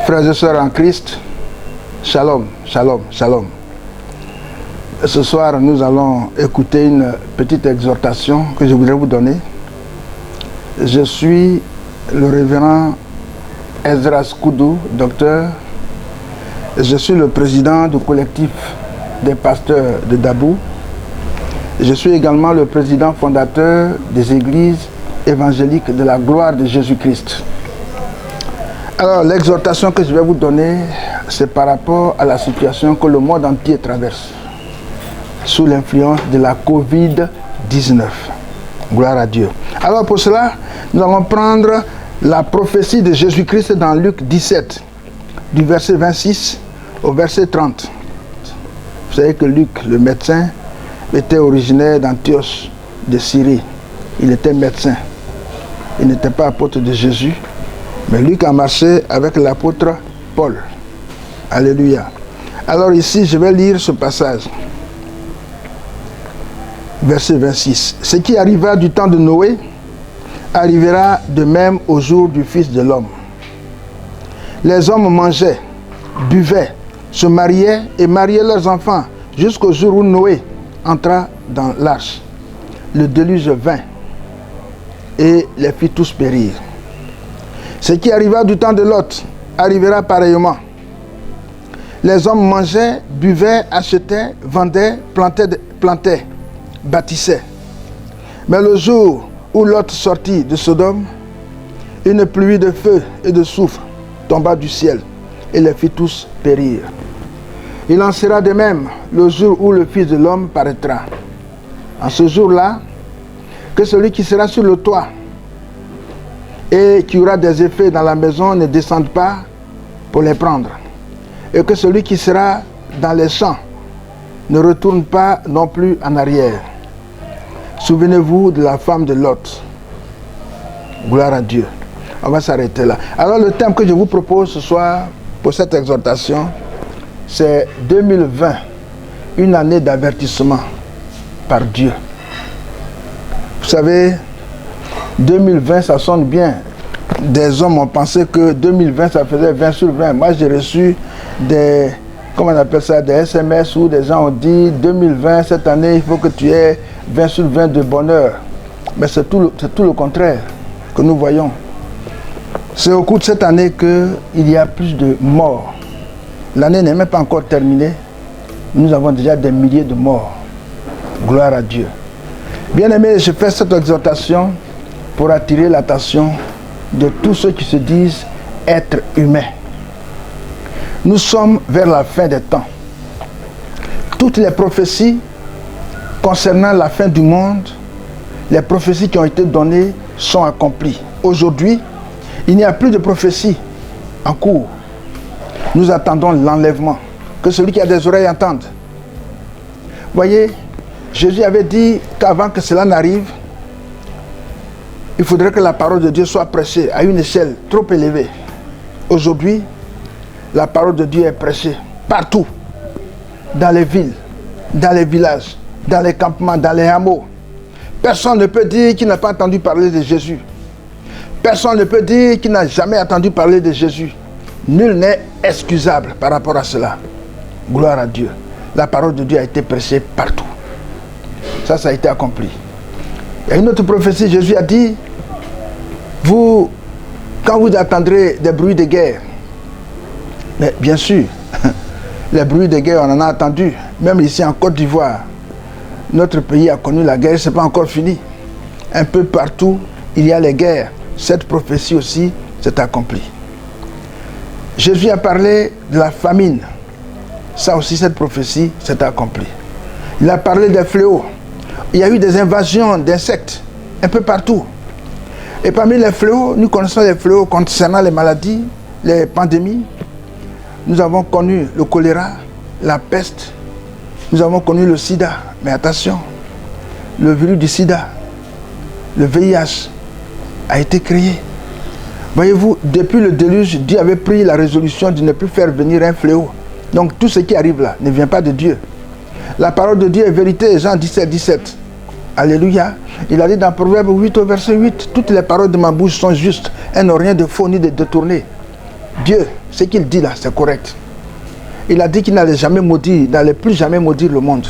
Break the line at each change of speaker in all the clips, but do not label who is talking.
Frères et sœurs en Christ, shalom, shalom, shalom. Ce soir, nous allons écouter une petite exhortation que je voudrais vous donner. Je suis le révérend Esdras Koudou, docteur. Je suis le président du collectif des pasteurs de Dabou. Je suis également le président fondateur des églises évangéliques de la gloire de Jésus-Christ. Alors, l'exhortation que je vais vous donner, c'est par rapport à la situation que le monde entier traverse sous l'influence de la Covid-19. Gloire à Dieu. Alors, pour cela, nous allons prendre la prophétie de Jésus-Christ dans Luc 17, du verset 26 au verset 30. Vous savez que Luc, le médecin, était originaire d'Antioche, de Syrie. Il était médecin. Il n'était pas apôtre de Jésus. Mais Luc a marché avec l'apôtre Paul. Alléluia. Alors ici, je vais lire ce passage. Verset 26. Ce qui arriva du temps de Noé arrivera de même au jour du Fils de l'homme. Les hommes mangeaient, buvaient, se mariaient et mariaient leurs enfants jusqu'au jour où Noé entra dans l'arche. Le déluge vint et les fit tous périr. Ce qui arriva du temps de Lot arrivera pareillement. Les hommes mangeaient, buvaient, achetaient, vendaient, plantaient, bâtissaient. Mais le jour où Lot sortit de Sodome, une pluie de feu et de soufre tomba du ciel et les fit tous périr. Il en sera de même le jour où le Fils de l'homme paraîtra. En ce jour-là, que celui qui sera sur le toit et qui aura des effets dans la maison ne descende pas pour les prendre. Et que celui qui sera dans les champs ne retourne pas non plus en arrière. Souvenez-vous de la femme de Lot. Gloire à Dieu. On va s'arrêter là. Alors le thème que je vous propose ce soir pour cette exhortation, c'est 2020, une année d'avertissement par Dieu. Vous savez, 2020, ça sonne bien. Des hommes ont pensé que 2020, ça faisait 20 sur 20. Moi, j'ai reçu des, comment on appelle ça, des SMS où des gens ont dit 2020, cette année, il faut que tu aies 20 sur 20 de bonheur. Mais c'est tout le contraire que nous voyons. C'est au cours de cette année qu'il y a plus de morts. L'année n'est même pas encore terminée. Nous avons déjà des milliers de morts. Gloire à Dieu. Bien-aimés, je fais cette exhortation pour attirer l'attention de tous ceux qui se disent être humains. Nous sommes vers la fin des temps. Toutes les prophéties concernant la fin du monde, les prophéties qui ont été données sont accomplies. Aujourd'hui, il n'y a plus de prophéties en cours. Nous attendons l'enlèvement. Que celui qui a des oreilles entende. Voyez, Jésus avait dit qu'avant que cela n'arrive, il faudrait que la parole de Dieu soit prêchée à une échelle trop élevée. Aujourd'hui, la parole de Dieu est prêchée partout, dans les villes, dans les villages, dans les campements, dans les hameaux. Personne ne peut dire qu'il n'a pas entendu parler de Jésus. Personne ne peut dire qu'il n'a jamais entendu parler de Jésus. Nul n'est excusable par rapport à cela. Gloire à Dieu. La parole de Dieu a été prêchée partout. Ça a été accompli. Il y a une autre prophétie, Jésus a dit, quand vous attendrez des bruits de guerre, mais bien sûr, les bruits de guerre, on en a entendu, même ici en Côte d'Ivoire. Notre pays a connu la guerre, ce n'est pas encore fini. Un peu partout, il y a les guerres. Cette prophétie aussi s'est accomplie. Jésus a parlé de la famine. Ça aussi, cette prophétie s'est accomplie. Il a parlé des fléaux. Il y a eu des invasions d'insectes un peu partout. Et parmi les fléaux, nous connaissons les fléaux concernant les maladies, les pandémies. Nous avons connu le choléra, la peste. Nous avons connu le sida. Mais attention, le virus du sida, le VIH, a été créé. Voyez-vous, depuis le déluge, Dieu avait pris la résolution de ne plus faire venir un fléau. Donc tout ce qui arrive là ne vient pas de Dieu. La parole de Dieu est vérité, Jean 17, 17. Alléluia. Il a dit dans Proverbe 8 au verset 8, toutes les paroles de ma bouche sont justes, elles n'ont rien de faux ni de détourné. Dieu, ce qu'il dit là, c'est correct. Il a dit qu'il n'allait jamais maudire, n'allait plus jamais maudire le monde.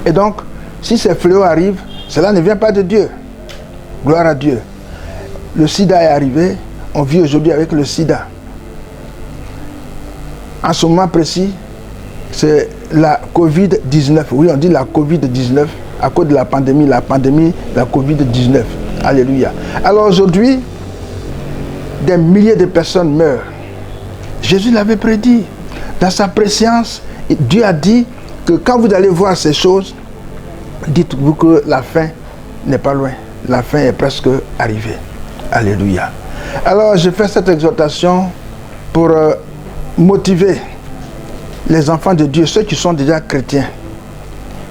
Et donc, si ces fléaux arrivent, cela ne vient pas de Dieu. Gloire à Dieu. Le sida est arrivé, on vit aujourd'hui avec le sida. En ce moment précis, c'est la Covid-19. Oui, on dit la Covid-19 à cause de la pandémie, la Covid-19. Alléluia. Alors aujourd'hui, des milliers de personnes meurent. Jésus l'avait prédit. Dans sa préscience, Dieu a dit que quand vous allez voir ces choses, dites-vous que la fin n'est pas loin. La fin est presque arrivée. Alléluia. Alors je fais cette exhortation pour motiver les enfants de Dieu, ceux qui sont déjà chrétiens,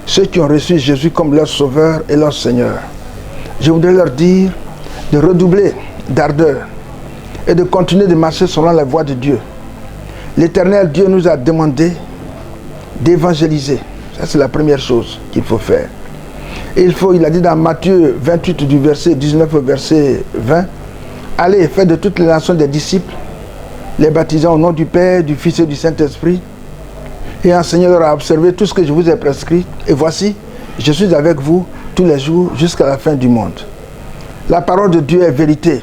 ceux qui ont reçu Jésus comme leur sauveur et leur Seigneur. Je voudrais leur dire de redoubler d'ardeur et de continuer de marcher selon la voie de Dieu. L'Éternel Dieu nous a demandé d'évangéliser. Ça, c'est la première chose qu'il faut faire. Et il a dit dans Matthieu 28 du verset 19 au verset 20, allez, faites de toutes les nations des disciples, les baptisant au nom du Père, du Fils et du Saint-Esprit, et enseignez-leur à observer tout ce que je vous ai prescrit. Et voici, je suis avec vous tous les jours jusqu'à la fin du monde. La parole de Dieu est vérité.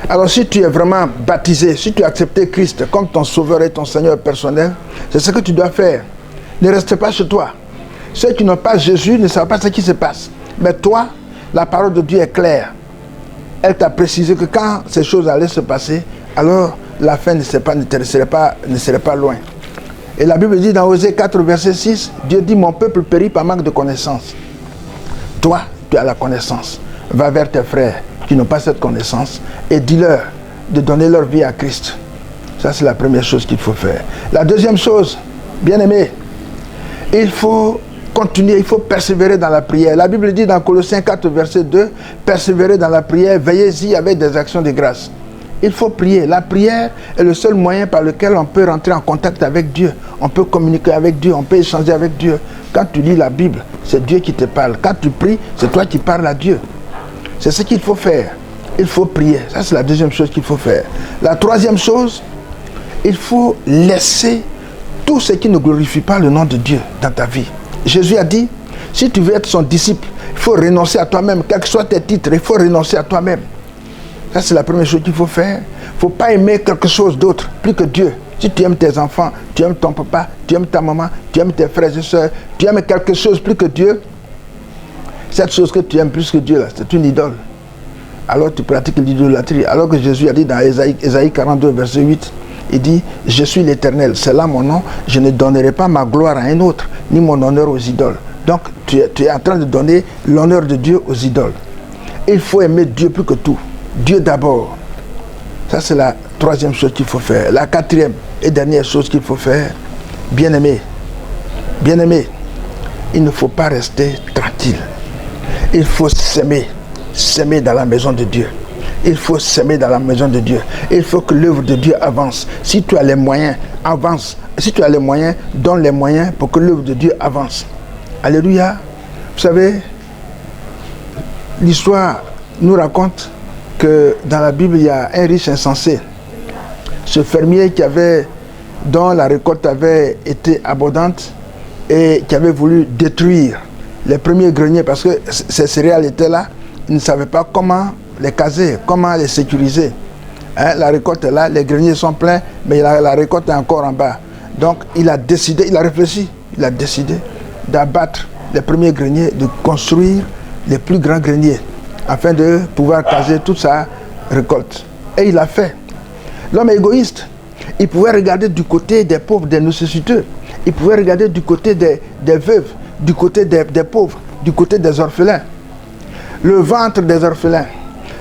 Alors si tu es vraiment baptisé, si tu as accepté Christ comme ton sauveur et ton Seigneur personnel, c'est ce que tu dois faire. Ne reste pas chez toi. Ceux qui n'ont pas Jésus ne savent pas ce qui se passe. Mais toi, la parole de Dieu est claire. Elle t'a précisé que quand ces choses allaient se passer, alors la fin ne serait pas loin. Et la Bible dit dans Osée 4, verset 6, Dieu dit, mon peuple périt par manque de connaissance. Toi, tu as la connaissance. Va vers tes frères qui n'ont pas cette connaissance et dis-leur de donner leur vie à Christ. Ça, c'est la première chose qu'il faut faire. La deuxième chose, bien-aimé, il faut continuer, il faut persévérer dans la prière. La Bible dit dans Colossiens 4, verset 2, persévérer dans la prière, veillez-y avec des actions de grâce. Il faut prier. La prière est le seul moyen par lequel on peut rentrer en contact avec Dieu. On peut communiquer avec Dieu, on peut échanger avec Dieu. Quand tu lis la Bible, c'est Dieu qui te parle. Quand tu pries, c'est toi qui parles à Dieu. C'est ce qu'il faut faire. Il faut prier. Ça, c'est la deuxième chose qu'il faut faire. La troisième chose, il faut laisser tout ce qui ne glorifie pas le nom de Dieu dans ta vie. Jésus a dit, si tu veux être son disciple, il faut renoncer à toi-même. Quels que soient tes titres, il faut renoncer à toi-même. Ça, c'est la première chose qu'il faut faire. Il ne faut pas aimer quelque chose d'autre, plus que Dieu. Si tu aimes tes enfants, tu aimes ton papa, tu aimes ta maman, tu aimes tes frères et soeurs, tu aimes quelque chose plus que Dieu, cette chose que tu aimes plus que Dieu, là, c'est une idole. Alors tu pratiques l'idolâtrie. Alors que Jésus a dit dans Ésaïe 42, verset 8, il dit, je suis l'Éternel, c'est là mon nom, je ne donnerai pas ma gloire à un autre, ni mon honneur aux idoles. Donc tu es en train de donner l'honneur de Dieu aux idoles. Il faut aimer Dieu plus que tout. Dieu d'abord. Ça, c'est la troisième chose qu'il faut faire. La quatrième et dernière chose qu'il faut faire, bien-aimé, il ne faut pas rester tranquille. Il faut s'aimer dans la maison de Dieu. Il faut s'aimer dans la maison de Dieu. Il faut que l'œuvre de Dieu avance. Si tu as les moyens, avance. Si tu as les moyens, donne les moyens pour que l'œuvre de Dieu avance. Alléluia. Vous savez, l'histoire nous raconte que dans la Bible, il y a un riche insensé. Ce fermier dont la récolte avait été abondante et qui avait voulu détruire les premiers greniers parce que ces céréales étaient là, il ne savait pas comment les caser, comment les sécuriser. Hein, la récolte est là, les greniers sont pleins, mais la récolte est encore en bas. Donc il a décidé d'abattre les premiers greniers, de construire les plus grands greniers, afin de pouvoir caser toute sa récolte. Et il l'a fait. L'homme est égoïste. Il pouvait regarder du côté des pauvres, des nécessiteux. Il pouvait regarder du côté des veuves, du côté des pauvres, du côté des orphelins. Le ventre des orphelins,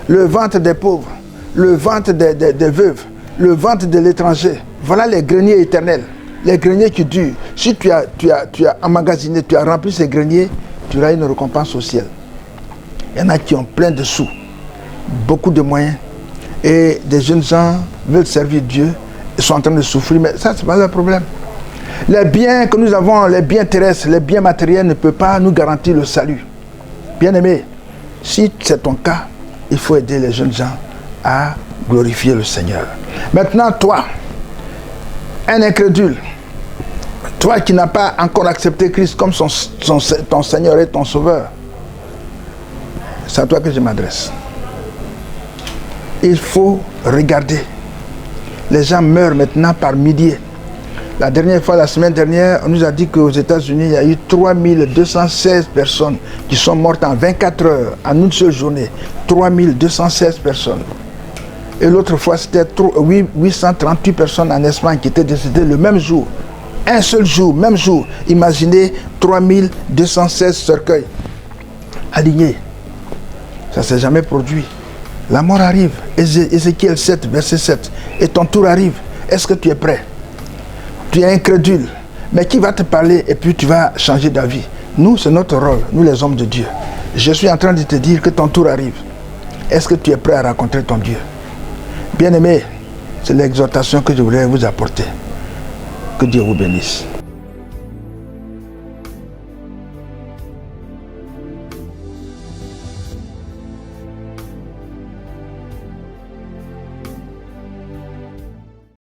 le ventre des pauvres, le ventre des veuves, le ventre de l'étranger. Voilà les greniers éternels, les greniers qui durent. Si tu as emmagasiné, tu as rempli ces greniers, tu auras une récompense au ciel. Il y en a qui ont plein de sous, beaucoup de moyens. Et des jeunes gens veulent servir Dieu, ils sont en train de souffrir, mais ça, c'est pas le problème. Les biens que nous avons, les biens terrestres, les biens matériels ne peuvent pas nous garantir le salut. Bien-aimé, si c'est ton cas, il faut aider les jeunes gens à glorifier le Seigneur. Maintenant, toi, un incrédule, toi qui n'as pas encore accepté Christ comme ton Seigneur et ton Sauveur, c'est à toi que je m'adresse. Il faut regarder. Les gens meurent maintenant par milliers. La dernière fois, la semaine dernière, on nous a dit qu'aux États-Unis, il y a eu 3216 personnes qui sont mortes en 24 heures, en une seule journée. 3216 personnes. Et l'autre fois, c'était 838 personnes en Espagne qui étaient décédées le même jour. Un seul jour, même jour. Imaginez 3216 cercueils alignés. Ça ne s'est jamais produit. La mort arrive. Ézéchiel 7, verset 7. Et ton tour arrive. Est-ce que tu es prêt? Tu es incrédule. Mais qui va te parler et puis tu vas changer d'avis? Nous, c'est notre rôle, nous les hommes de Dieu. Je suis en train de te dire que ton tour arrive. Est-ce que tu es prêt à rencontrer ton Dieu? Bien-aimé, c'est l'exhortation que je voulais vous apporter. Que Dieu vous bénisse.